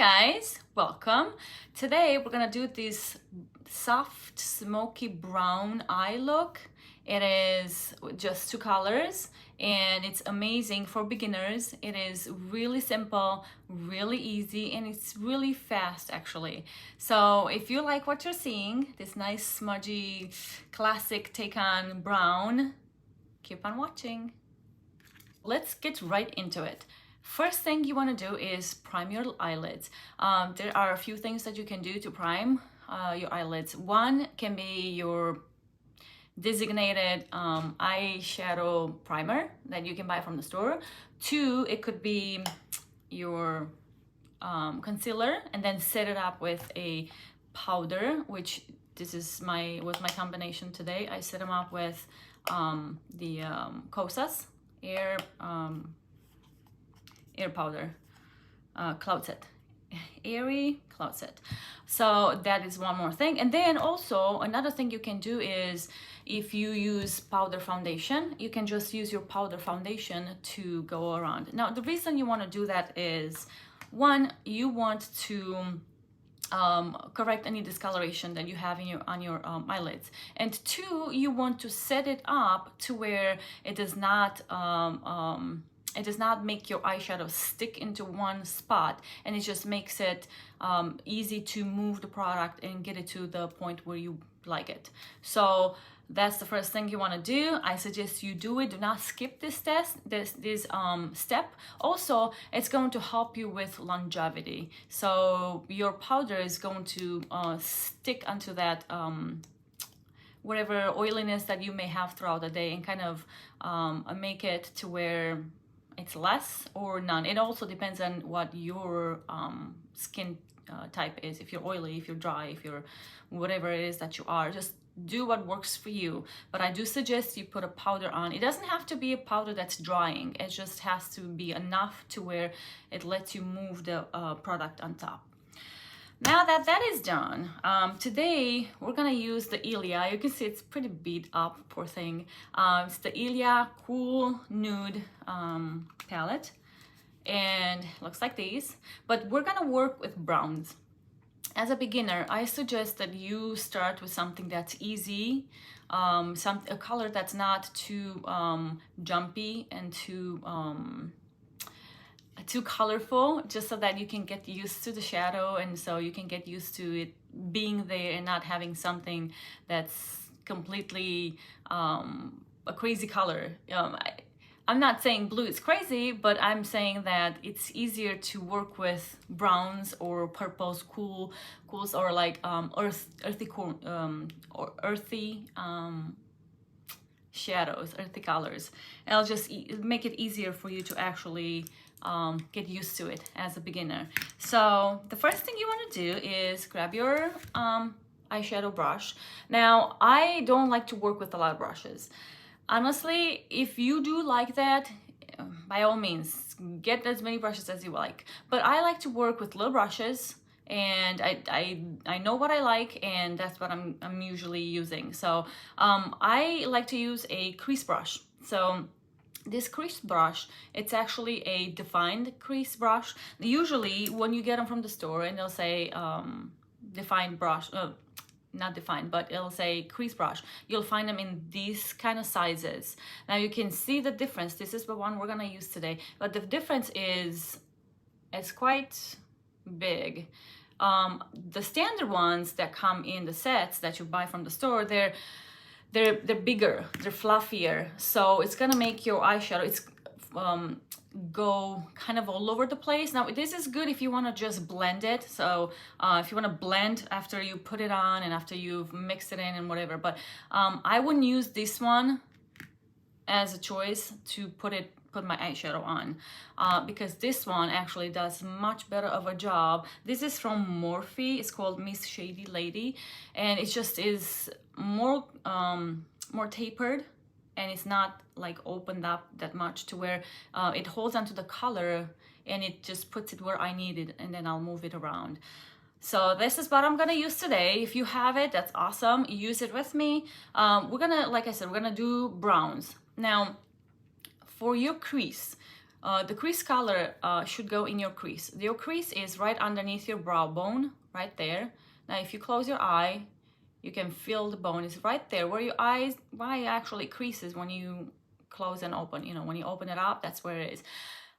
guys, welcome. Today we're gonna do this soft smoky brown eye look. It is just two colors and it's amazing for beginners. It is really simple, really easy, and it's really fast actually. So if you like what you're seeing, this nice smudgy classic take on brown, keep on watching. Let's get right into it. First thing you want to do is prime your eyelids. There are a few things that you can do to prime your eyelids. One can be your designated eyeshadow primer that you can buy from the store. Two, it could be your concealer, and then set it up with a powder, which this is was my combination today. I set them up with the Kosas air powder, cloud set, airy cloud set. So that is one more thing. And then also another thing you can do is, if you use powder foundation, you can just use your powder foundation to go around. Now the reason you want to do that is, one, you want to correct any discoloration that you have on your eyelids, and two, you want to set it up to where it does not make your eyeshadow stick into one spot, and it just makes it easy to move the product and get it to the point where you like it. So that's the first thing you want to do. I suggest you do it. Do not skip this step. Also, it's going to help you with longevity. So your powder is going to stick onto that whatever oiliness that you may have throughout the day, and kind of make it to where it's less or none. It also depends on what your skin type is. If you're oily, if you're dry, if you're whatever it is that you are, just do what works for you. But I do suggest you put a powder on. It doesn't have to be a powder that's drying. It just has to be enough to where it lets you move the product on top. Now that that is done, today we're gonna use the Ilia. You can see it's pretty beat up, poor thing. It's the Ilia Cool Nude palette, and looks like these. But we're gonna work with browns. As a beginner, I suggest that you start with something that's easy, a color that's not too jumpy and too colorful, just so that you can get used to the shadow, and so you can get used to it being there and not having something that's completely a crazy color. I'm not saying blue is crazy, but I'm saying that it's easier to work with browns or purples, cools, or like earthy shadows, earthy colors. It'll just make it easier for you to actually get used to it as a beginner. So the first thing you want to do is grab your eyeshadow brush. Now, I don't like to work with a lot of brushes. Honestly, if you do like that, by all means, get as many brushes as you like. But I like to work with little brushes, and I know what I like, and that's what I'm usually using. So I like to use a crease brush. So this crease brush, it's actually a defined crease brush. Usually when you get them from the store and they'll say defined brush, not defined, but it'll say crease brush, you'll find them in these kind of sizes. Now you can see the difference. This is the one we're gonna use today, but the difference is it's quite big. The standard ones that come in the sets that you buy from the store, they're bigger, they're fluffier, so it's gonna make your eyeshadow go kind of all over the place. Now this is good if you want to just blend it, so if you want to blend after you put it on and after you've mixed it in and whatever, but I wouldn't use this one as a choice to put my eyeshadow on, because this one actually does much better of a job. This is from Morphe. It's called Miss Shady Lady, and it just is more tapered, and it's not like opened up that much to where it holds onto the color, and it just puts it where I need it, and then I'll move it around. So this is what I'm gonna use today. If you have it, that's awesome. Use it with me. We're gonna, like I said, we're gonna do browns. Now, for your crease, The crease color should go in your crease. Your crease is right underneath your brow bone, right there. Now if you close your eye, you can feel the bone is right there where your eye actually creases when you close and open. You know, when you open it up, that's where it is.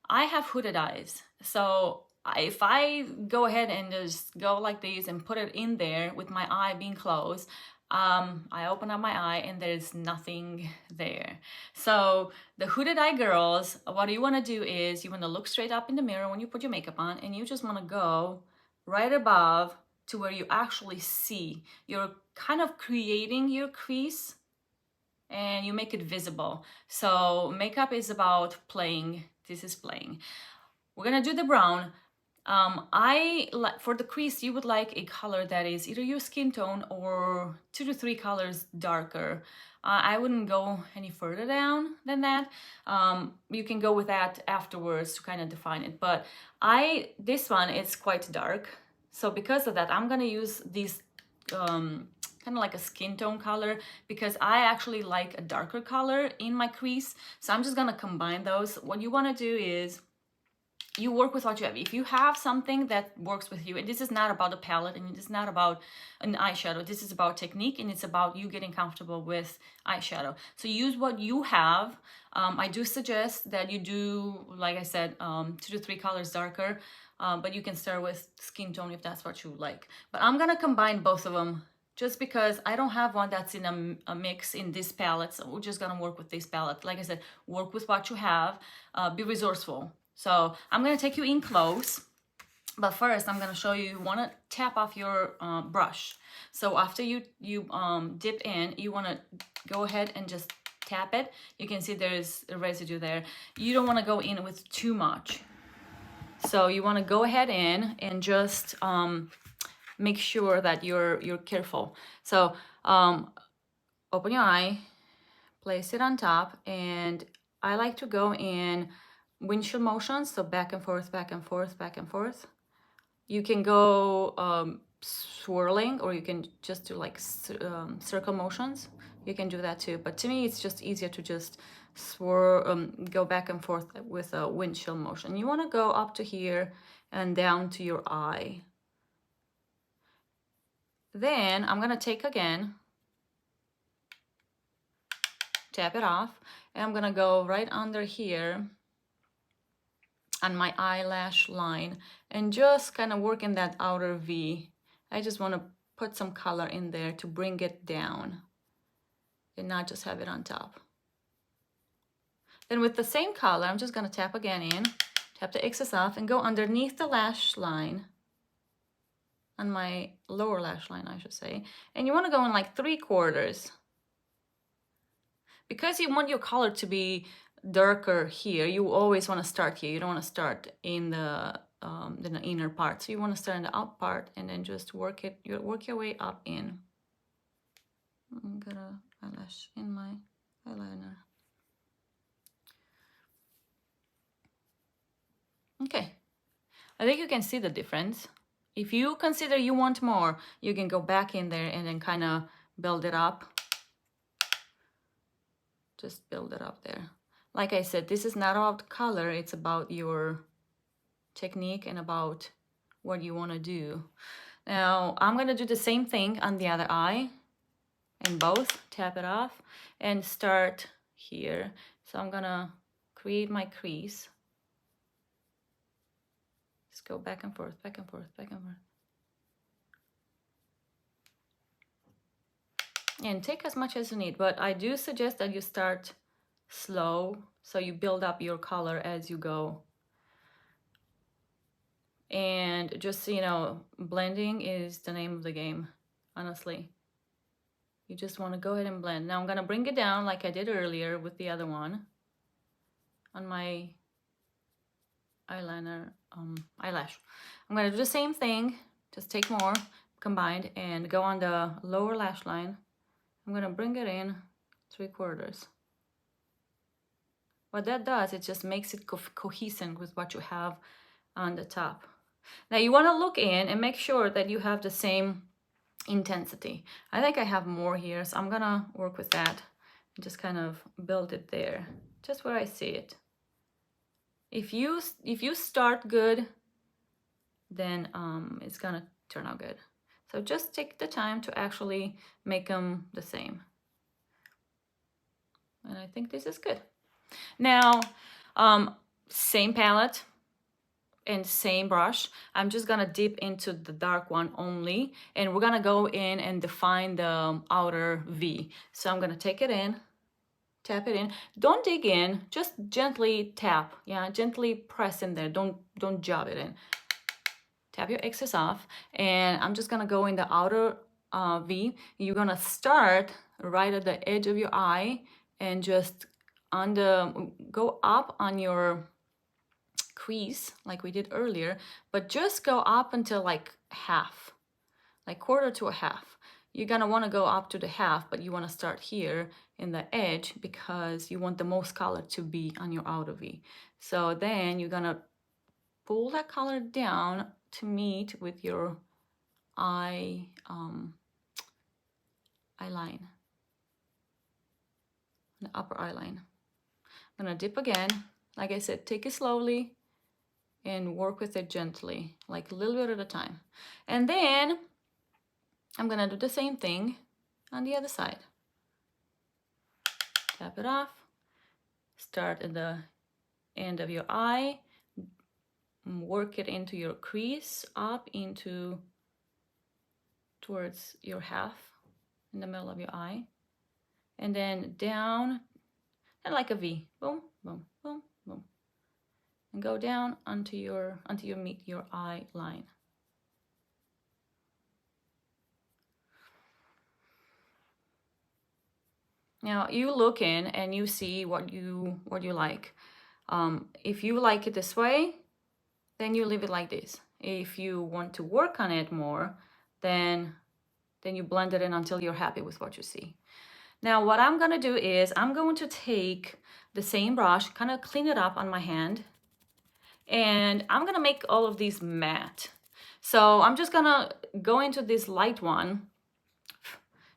I have hooded eyes, so if I go ahead and just go like this and put it in there with my eye being closed, I open up my eye and there's nothing there. So the hooded eye girls, what you want to do is you want to look straight up in the mirror when you put your makeup on, and you just want to go right above to where you actually see. You're kind of creating your crease and you make it visible. So makeup is about playing. This is playing. We're gonna do the brown. For the crease, you would like a color that is either your skin tone or 2 to 3 colors darker. I wouldn't go any further down than that. You can go with that afterwards to kind of define it. But this one is quite dark. So because of that, I'm gonna use these kind of like a skin tone color because I actually like a darker color in my crease. So I'm just gonna combine those. What you wanna do is you work with what you have. If you have something that works with you, and this is not about a palette and it's not about an eyeshadow, this is about technique and it's about you getting comfortable with eyeshadow. So use what you have. I do suggest that you do, like I said, 2 to 3 colors darker, but you can start with skin tone if that's what you like. But I'm gonna combine both of them just because I don't have one that's in a mix in this palette. So we're just gonna work with this palette. Like I said, work with what you have, be resourceful. So I'm gonna take you in close, but first I'm gonna show you wanna tap off your brush. So after you dip in, you wanna go ahead and just tap it. You can see there's a residue there. You don't wanna go in with too much. So you wanna go ahead in and just make sure that you're careful. So open your eye, place it on top, and I like to go in windshield motions, so back and forth, back and forth, back and forth. You can go swirling, or you can just do like circle motions. You can do that too, but to me it's just easier to just swirl, go back and forth with a windshield motion. You want to go up to here and down to your eye. Then I'm gonna take again, tap it off, and I'm gonna go right under here on my eyelash line and just kind of work in that outer V. I just want to put some color in there to bring it down and not just have it on top. Then with the same color, I'm just going to tap again in, tap the excess off, and go underneath the lash line, on my lower lash line, I should say. And you want to go in like 3/4. Because you want your color to be darker here, you always want to start here. You don't want to start in the inner part. So you want to start in the up part and then just work your way up in. I'm gonna eyelash in my eyeliner. Okay, I think you can see the difference. If you consider you want more, you can go back in there and then kind of build it up. Just build it up there. Like I said, this is not about color, it's about your technique and about what you want to do. Now, I'm going to do the same thing on the other eye, in both, tap it off, and start here. So I'm going to create my crease. Just go back and forth, back and forth, back and forth. And take as much as you need, but I do suggest that you start slow, so you build up your color as you go. And just, you know, blending is the name of the game, honestly. You just want to go ahead and blend. Now I'm going to bring it down like I did earlier with the other one on my eyeliner, eyelash. I'm going to do the same thing, just take more combined and go on the lower lash line. I'm going to bring it in 3/4. What that does, it just makes it cohesive with what you have on the top. Now you want to look in and make sure that you have the same intensity. I think I have more here, so I'm going to work with that and just kind of build it there, just where I see it. If you start good, then it's gonna turn out good. So just take the time to actually make them the same. And I think this is good. Now, same palette and same brush. I'm just gonna dip into the dark one only, and we're gonna go in and define the outer V. So I'm gonna take it in, tap it in. Don't dig in, just gently tap. Yeah, gently press in there. Don't job it in. Tap your excess off, and I'm just gonna go in the outer V. You're gonna start right at the edge of your eye and just go up on your crease like we did earlier, but just go up until like half, like quarter to a half. You're gonna wanna go up to the half, but you wanna start here in the edge because you want the most color to be on your outer V. So then you're gonna pull that color down to meet with your eye line, the upper eye line. I'm gonna dip again. Like I said, take it slowly and work with it gently, like a little bit at a time. And then I'm gonna do the same thing on the other side. Tap it off, start at the end of your eye, work it into your crease, up into towards your half in the middle of your eye, and then down and like a V. Boom, boom, boom, boom. And go down until you meet your eye line. Now you look in and you see what you like. If you like it this way, then you leave it like this. If you want to work on it more, then you blend it in until you're happy with what you see. Now what I'm gonna do is I'm going to take the same brush, kind of clean it up on my hand, and I'm gonna make all of these matte. So I'm just gonna go into this light one.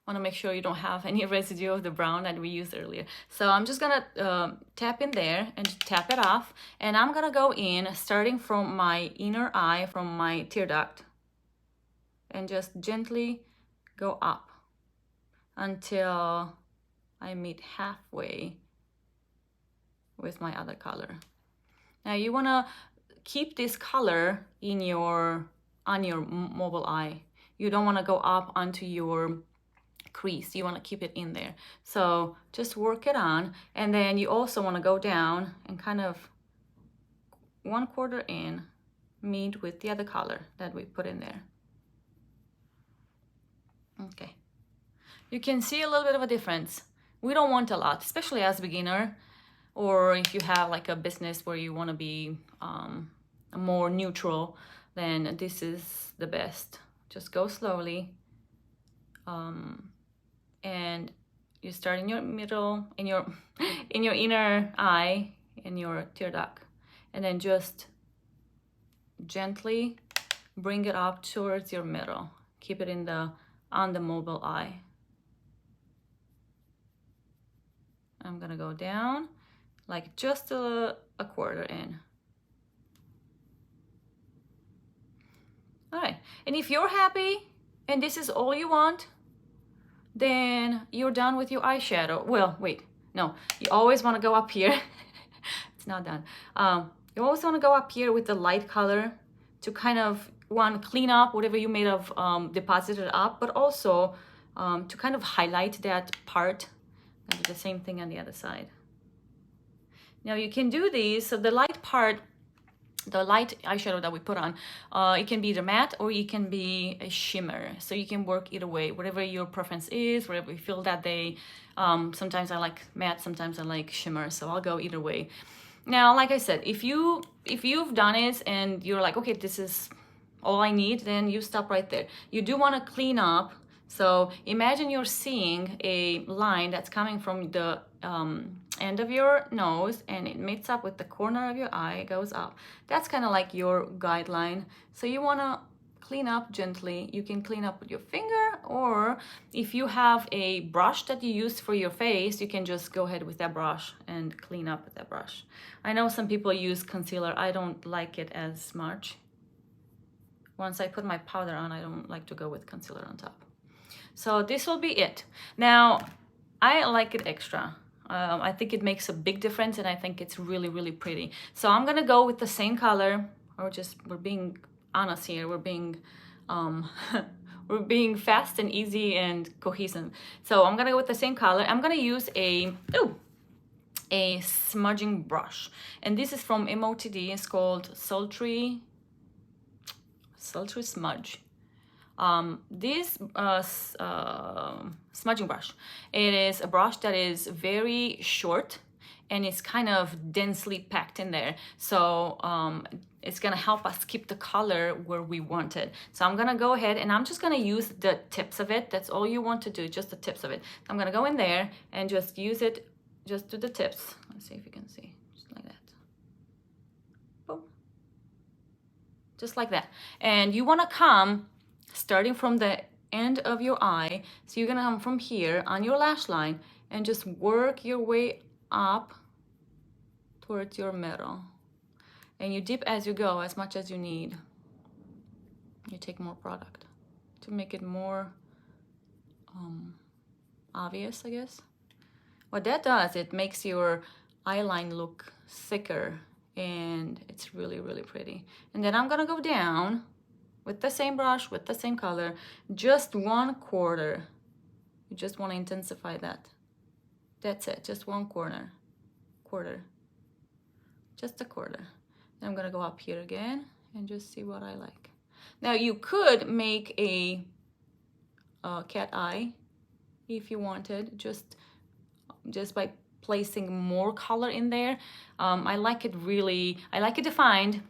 Want to make sure you don't have any residue of the brown that we used earlier. So I'm just gonna tap in there and tap it off, and I'm gonna go in starting from my inner eye, from my tear duct, and just gently go up until I meet halfway with my other color. Now you want to keep this color on your mobile eye. You don't want to go up onto your crease. You want to keep it in there. So just work it on, and then you also want to go down and kind of 1/4 in, meet with the other color that we put in there. Okay, you can see a little bit of a difference. We don't want a lot, especially as a beginner, or if you have like a business where you want to be more neutral, then this is the best. Just go slowly, and you start in your middle, in your inner eye, in your tear duct, and then just gently bring it up towards your middle. Keep it on the mobile eye. I'm gonna go down like just a 1/4 in. All right, and if you're happy and this is all you want, then you're done with your eyeshadow. Well, wait, no, you always want to go up here. It's not done. You always want to go up here with the light color to kind of clean up whatever you may have deposited up, but also to kind of highlight that part. And do the same thing on the other side. Now you can do these, so the light part, the light eyeshadow that we put on, it can be the matte or it can be a shimmer. So you can work either way, whatever your preference is, whatever you feel that day. Sometimes I like matte, sometimes I like shimmer, so I'll go either way. Now, like I said, if you've done it and you're like, okay, this is all I need, then you stop right there. You do want to clean up. So imagine you're seeing a line that's coming from the end of your nose and it meets up with the corner of your eye, it goes up. That's kind of like your guideline. So you want to clean up gently. You can clean up with your finger, or if you have a brush that you use for your face, you can just go ahead with that brush and clean up with that brush. I know some people use concealer. I don't like it as much. Once I put my powder on, I don't like to go with concealer on top. So this will be it. Now, I like it extra. I think it makes a big difference, and I think it's really, really pretty. So I'm gonna go with the same color. We're being honest here. We're being we're being fast and easy and cohesive. So I'm gonna go with the same color. I'm gonna use a smudging brush, and this is from MOTD. It's called Sultry Smudge. This smudging brush, it is a brush that is very short and it's kind of densely packed in there. So it's gonna help us keep the color where we want it. So I'm gonna go ahead and I'm just gonna use the tips of it. That's all you want to do, just the tips of it. I'm gonna go in there and just use it, just to the tips. Let's see if you can see, just like that. Boom. Just like that. And you wanna come starting from the end of your eye. So you're gonna come from here on your lash line and just work your way up towards your middle. And you dip as you go, as much as you need. You take more product to make it more obvious, I guess. What that does, it makes your eye line look thicker, and it's really, really pretty. And then I'm gonna go down with the same brush, with the same color, just 1/4. You just want to intensify that. That's it, just 1/4. Just a quarter. Then I'm gonna go up here again and just see what I like. Now you could make a cat eye if you wanted, just by placing more color in there. I like it defined,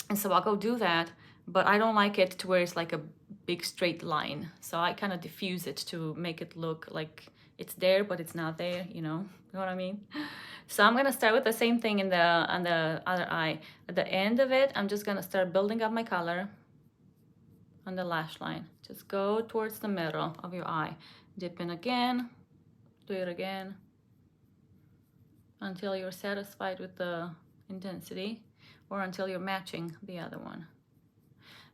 and so I'll go do that. But I don't like it to where it's like a big straight line. So I kind of diffuse it to make it look like it's there, but it's not there, you know what I mean? So I'm gonna start with the same thing on the other eye. At the end of it, I'm just gonna start building up my color on the lash line. Just go towards the middle of your eye. Dip in again, do it again, until you're satisfied with the intensity, or until you're matching the other one.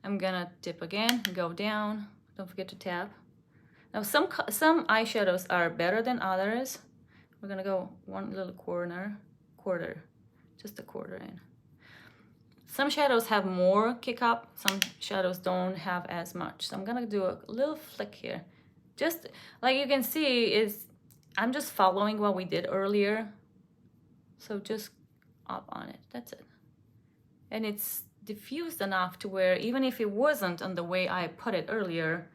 I'm gonna dip again, go down, don't forget to tap. Now some eyeshadows are better than others. We're gonna go one little quarter, just a quarter in. Some shadows have more kick up, some shadows don't have as much. So I'm gonna do a little flick here. Just like you can see, I'm just following what we did earlier. So just up on it, that's it. And it's diffused enough to where even if it wasn't on the way I put it earlier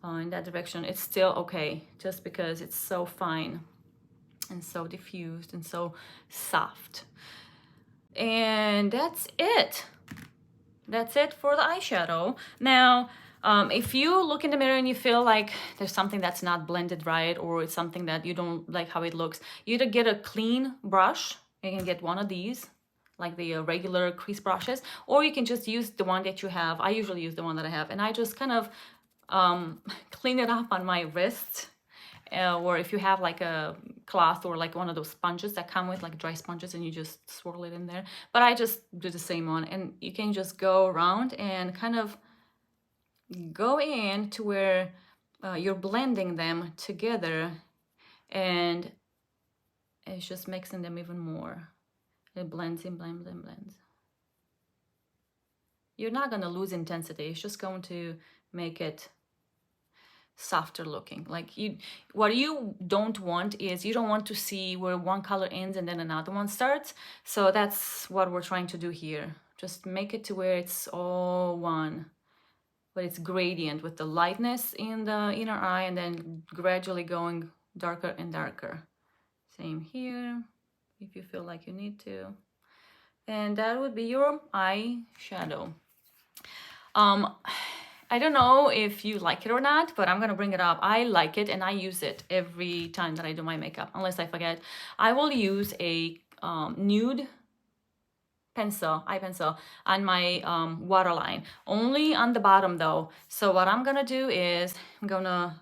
in that direction, it's still okay, just because it's so fine and so diffused and so soft. And that's it. That's it for the eyeshadow. Now, if you look in the mirror and you feel like there's something that's not blended right, or it's something that you don't like how it looks, you either get a clean brush. You can get one of these, like the regular crease brushes, or you can just use the one that you have. I usually use the one that I have, and I just kind of clean it up on my wrist, or if you have like a cloth or like one of those sponges that come with like dry sponges, and you just swirl it in there. But I just do the same one, and you can just go around and kind of go in to where you're blending them together, and it's just mixing them even more. It blends in, blends. You're not gonna lose intensity. It's just going to make it softer looking. Like what you don't want is, you don't want to see where one color ends and then another one starts. So that's what we're trying to do here. Just make it to where it's all one, but it's gradient with the lightness in the inner eye and then gradually going darker and darker. Same here, if you feel like you need to. And that would be your eyeshadow. I don't know if you like it or not, but I'm gonna bring it up. I like it, and I use it every time that I do my makeup, unless I forget. I will use a nude eye pencil on my waterline, only on the bottom though. So what I'm gonna do is I'm gonna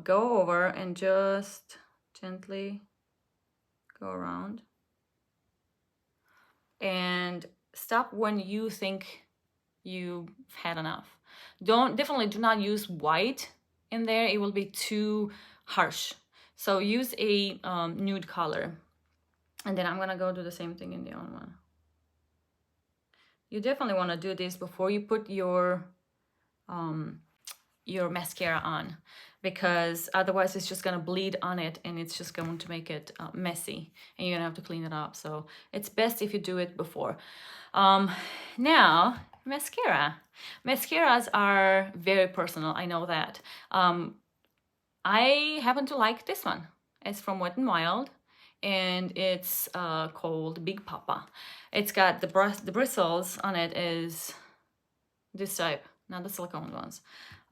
go over and just gently go around and stop when you think you've had enough. Definitely do not use white in there, it will be too harsh. So use a nude color. And then I'm gonna go do the same thing in the other one. You definitely want to do this before you put your mascara on, because otherwise it's just gonna bleed on it and it's just going to make it messy and you're gonna have to clean it up. So it's best if you do it before. Now, mascara. Mascaras are very personal, I know that. I happen to like this one. It's from Wet n Wild and it's called Big Papa. It's got the bristles on it is this type, not the silicone ones.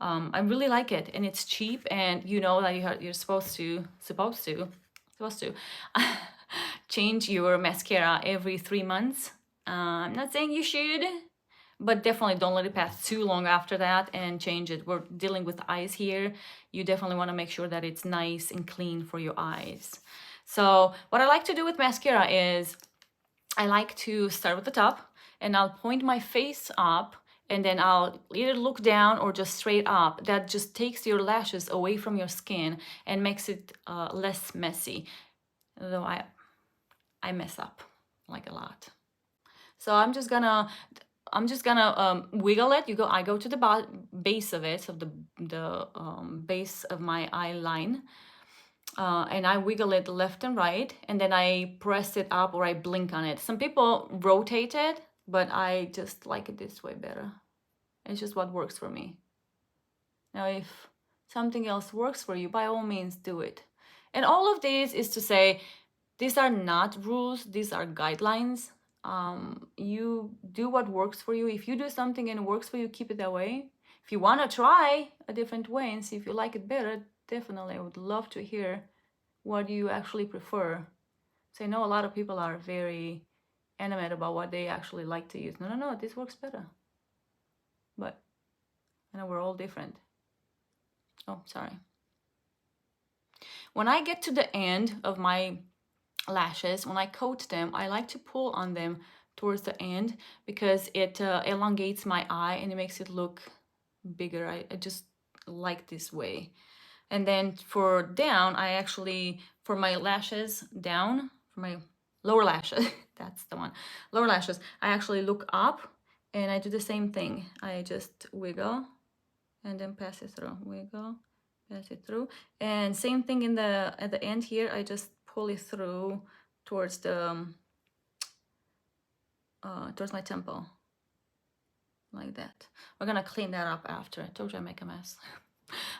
I really like it, and it's cheap, and you know that you're supposed to change your mascara every 3 months. I'm not saying you should, but definitely don't let it pass too long after that and change it. We're dealing with eyes here. You definitely want to make sure that it's nice and clean for your eyes. So what I like to do with mascara is I like to start with the top and I'll point my face up, and then I'll either look down or just straight up. That just takes your lashes away from your skin and makes it less messy. Though I mess up like a lot. So I'm just gonna wiggle it. I go to the base of it, so the base of my eye line, and I wiggle it left and right, and then I press it up or I blink on it. Some people rotate it, but I just like it this way better. It's just what works for me. Now, if something else works for you, by all means do it. And all of this is to say, these are not rules, these are guidelines. You do what works for you. If you do something and it works for you, keep it that way. If you want to try a different way and see if you like it better, definitely, I would love to hear what you actually prefer. So I know a lot of people are very animate about what they actually like to use. No, this works better. But I know we're all different. Oh, sorry. When I get to the end of my lashes, when I coat them, I like to pull on them towards the end because it elongates my eye and it makes it look bigger. I just like this way. And then for down, I actually, for my lashes down, for my lower lashes, that's the one, lower lashes, I actually look up and I do the same thing. I just wiggle and then pass it through, wiggle, pass it through. And same thing at the end here, I just pull it through towards towards my temple, like that. We're gonna clean that up after. I told you I make a mess.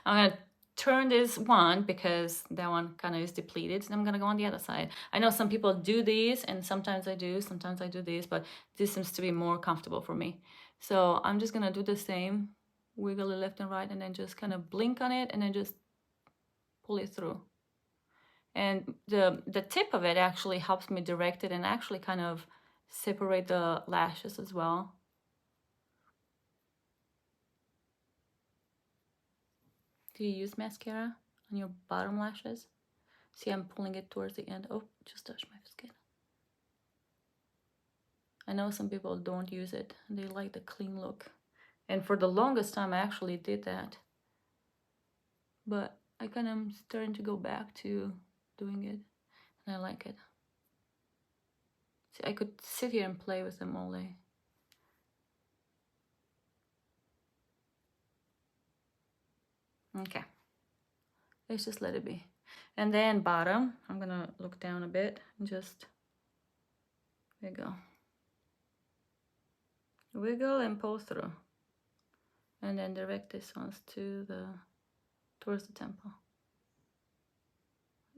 I'm gonna turn this one because that one kind of is depleted, and I'm gonna go on the other side. I know some people do these, and sometimes I do this, but this seems to be more comfortable for me. So I'm just gonna do the same, wiggle it left and right, and then just kind of blink on it, and then just pull it through. And the tip of it actually helps me direct it and actually kind of separate the lashes as well. Do you use mascara on your bottom lashes? See, I'm pulling it towards the end. Oh, just touched my skin. I know some people don't use it. They like the clean look. And for the longest time, I actually did that. But I kind of am starting to go back to doing it. And I like it. See, I could sit here and play with them all day. Okay, let's just let it be. And then bottom, I'm gonna look down a bit and just wiggle. Wiggle and pull through. And then direct this one towards the temple.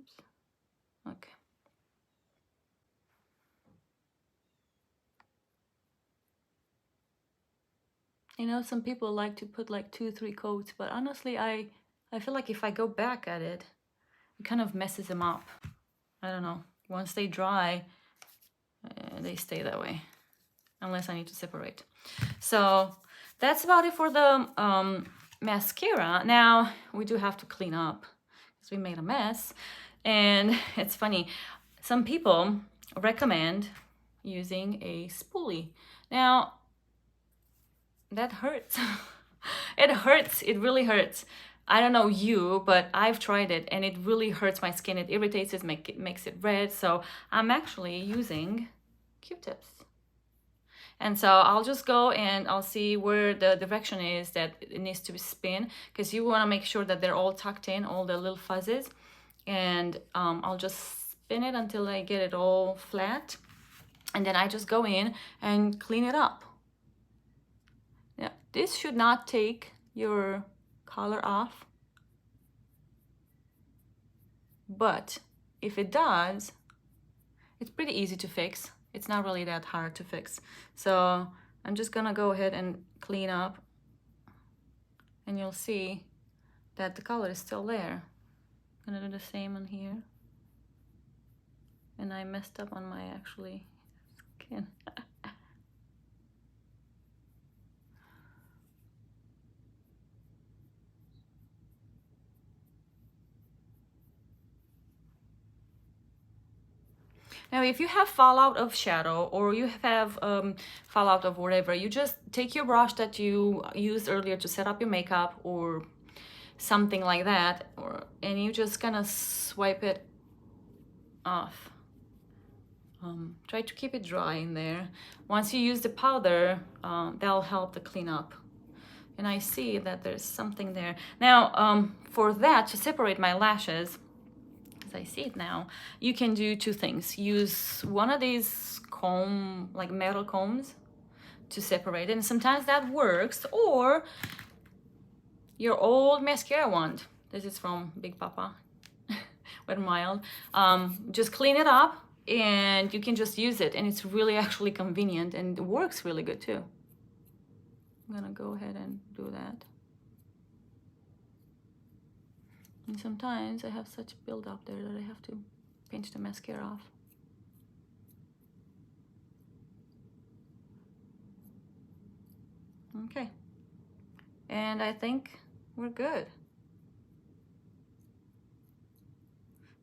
Oops. Okay. You know, some people like to put like 2-3 coats, but honestly, I feel like if I go back at it, it kind of messes them up. I don't know. Once they dry, they stay that way. unless I need to separate. So that's about it for the mascara. Now we do have to clean up because we made a mess. And it's funny, some people recommend using a spoolie. Now that hurts. It hurts. It really hurts. I don't know you, but I've tried it and it really hurts my skin. It irritates it, makes it red. So I'm actually using Q-tips. And so I'll just go and I'll see where the direction is that it needs to be spin, because you want to make sure that they're all tucked in, all the little fuzzes. And I'll just spin it until I get it all flat. And then I just go in and clean it up. Yeah, this should not take your color off. But if it does, it's pretty easy to fix. It's not really that hard to fix. So I'm just gonna go ahead and clean up, and you'll see that the color is still there. I'm gonna do the same on here. And I messed up on my actually skin. Now, if you have fallout of shadow or you have fallout of whatever, you just take your brush that you used earlier to set up your makeup or something like that, and you just gonna swipe it off. Try to keep it dry in there. Once you use the powder, that'll help to clean up. And I see that there's something there. Now, for that, to separate my lashes, I see it now, you can do two things. Use one of these comb, like metal combs, to separate it, and sometimes that works, or your old mascara wand. This is from Big Papa, Wet n Wild. Just clean it up and you can just use it, and it's really actually convenient and it works really good too. I'm gonna go ahead and do that. And sometimes I have such build up there that I have to pinch the mascara off. Okay. And I think we're good.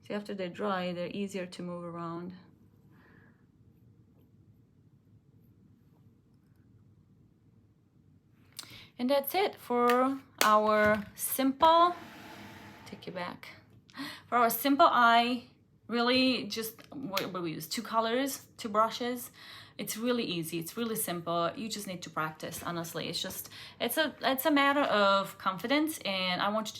See, after they're dry, they're easier to move around. And that's it for our simple, take you back, for our simple eye. Really just what we use, 2 colors, 2 brushes. It's really easy, it's really simple. You just need to practice, honestly. It's a matter of confidence, and I wanted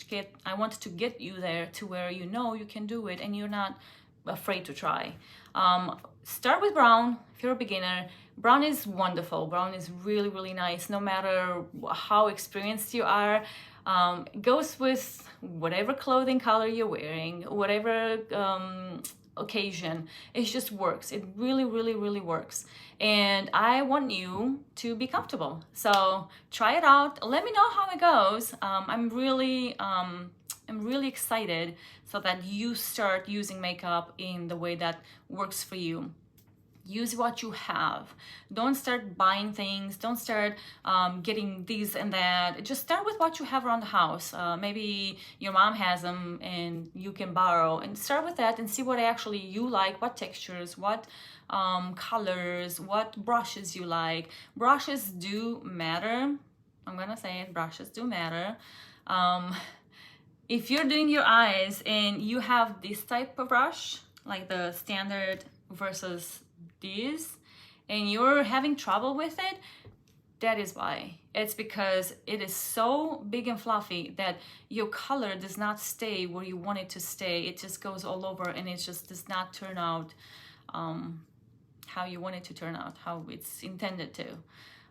to get you there to where you know you can do it and you're not afraid to try. Start with brown if you're a beginner. Brown is wonderful. Brown is really, really nice, no matter how experienced you are. It goes with whatever clothing color you're wearing, whatever occasion. It just works. It really, really, really works. And I want you to be comfortable. So try it out. Let me know how it goes. I'm really excited so that you start using makeup in the way that works for you. Use what you have. Don't start buying things. Don't start getting these and that. Just start with what you have around the house. Maybe your mom has them and you can borrow. And start with that and see what actually you like, what textures, what colors, what brushes you like. Brushes do matter. I'm gonna say it, brushes do matter. If you're doing your eyes and you have this type of brush, like the standard versus these, and you're having trouble with it, that is why. It's because it is so big and fluffy that your color does not stay where you want it to stay. It just goes all over and it just does not turn out how you want it to turn out, how it's intended to.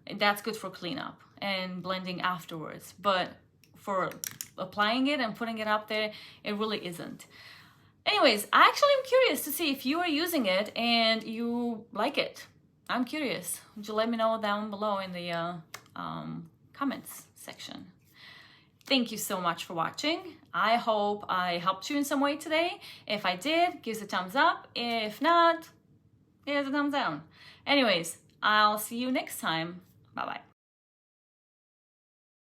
And that's good for cleanup and blending afterwards, but for applying it and putting it up there, it really isn't. Anyways, I actually am curious to see if you are using it and you like it. I'm curious. Would you let me know down below in the comments section. Thank you so much for watching. I hope I helped you in some way today. If I did, give us a thumbs up. If not, here's a thumbs down. Anyways, I'll see you next time. Bye-bye.